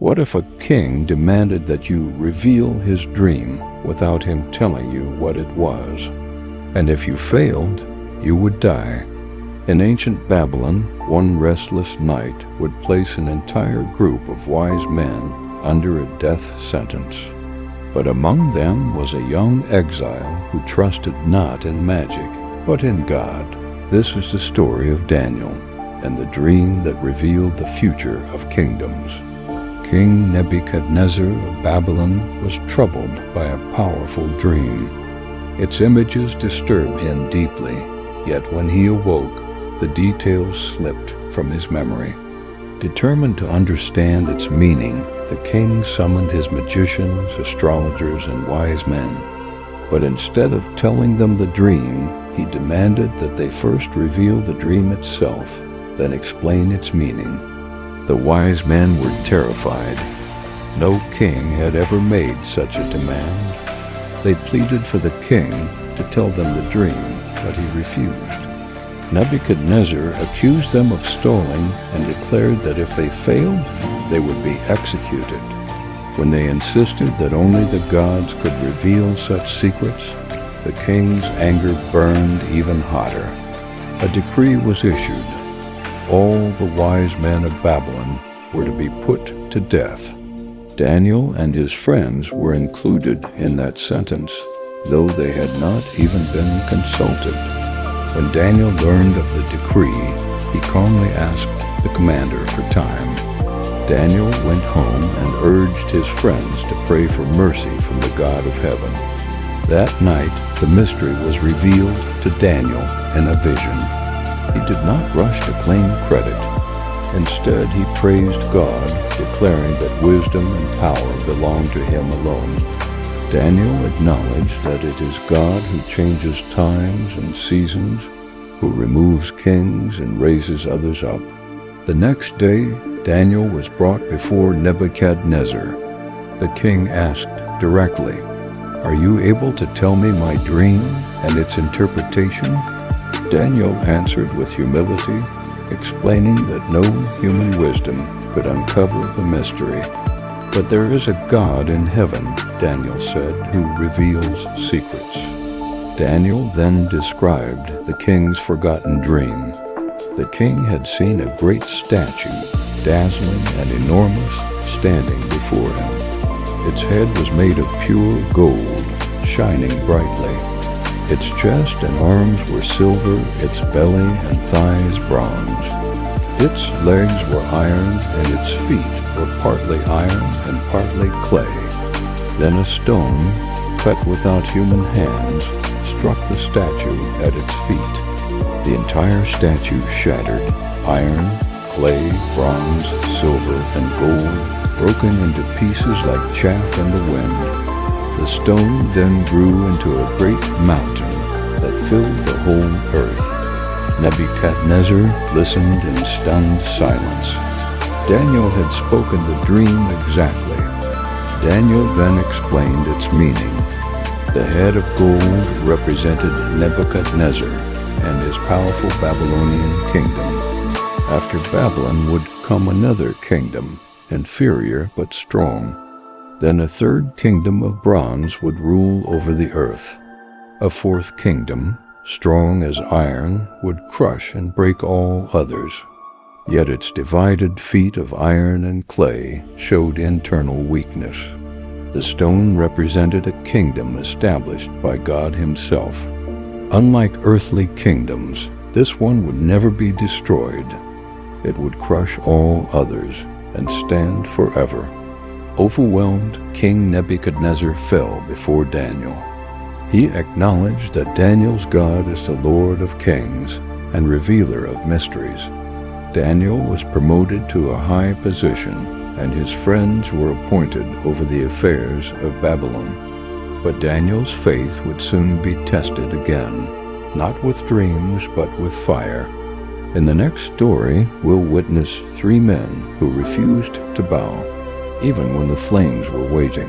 What if a king demanded that you reveal his dream without him telling you what it was? And if you failed, you would die. In ancient Babylon, one restless night would place an entire group of wise men under a death sentence. But among them was a young exile who trusted not in magic, but in God. This is the story of Daniel and the dream that revealed the future of kingdoms. King Nebuchadnezzar of Babylon was troubled by a powerful dream. Its images disturbed him deeply, yet when he awoke, the details slipped from his memory. Determined to understand its meaning, the king summoned his magicians, astrologers, and wise men. But instead of telling them the dream, he demanded that they first reveal the dream itself, then explain its meaning. The wise men were terrified. No king had ever made such a demand. They pleaded for the king to tell them the dream, but he refused. Nebuchadnezzar accused them of stalling and declared that if they failed, they would be executed. When they insisted that only the gods could reveal such secrets, the king's anger burned even hotter. A decree was issued. All the wise men of Babylon were to be put to death. Daniel and his friends were included in that sentence, though they had not even been consulted. When Daniel learned of the decree, he calmly asked the commander for time. Daniel went home and urged his friends to pray for mercy from the God of heaven. That night, the mystery was revealed to Daniel in a vision. He did not rush to claim credit. Instead, he praised God, declaring that wisdom and power belonged to him alone. Daniel acknowledged that it is God who changes times and seasons, who removes kings and raises others up. The next day, Daniel was brought before Nebuchadnezzar. The king asked directly, "Are you able to tell me my dream and its interpretation?" Daniel answered with humility, explaining that no human wisdom could uncover the mystery. "But there is a God in heaven," Daniel said, "who reveals secrets." Daniel then described the king's forgotten dream. The king had seen a great statue, dazzling and enormous, standing before him. Its head was made of pure gold, shining brightly. Its chest and arms were silver, its belly and thighs bronze. Its legs were iron, and its feet were partly iron and partly clay. Then a stone, cut without human hands, struck the statue at its feet. The entire statue shattered, iron, clay, bronze, silver, and gold, broken into pieces like chaff in the wind. The stone then grew into a great mountain that filled the whole earth. Nebuchadnezzar listened in stunned silence. Daniel had spoken the dream exactly. Daniel then explained its meaning. The head of gold represented Nebuchadnezzar and his powerful Babylonian kingdom. After Babylon would come another kingdom, inferior but strong. Then a third kingdom of bronze would rule over the earth. A fourth kingdom, strong as iron, would crush and break all others. Yet its divided feet of iron and clay showed internal weakness. The stone represented a kingdom established by God Himself. Unlike earthly kingdoms, this one would never be destroyed. It would crush all others and stand forever. Overwhelmed, King Nebuchadnezzar fell before Daniel. He acknowledged that Daniel's God is the Lord of kings and revealer of mysteries. Daniel was promoted to a high position, and his friends were appointed over the affairs of Babylon. But Daniel's faith would soon be tested again, not with dreams, but with fire. In the next story, we'll witness 3 men who refused to bow, even when the flames were waiting.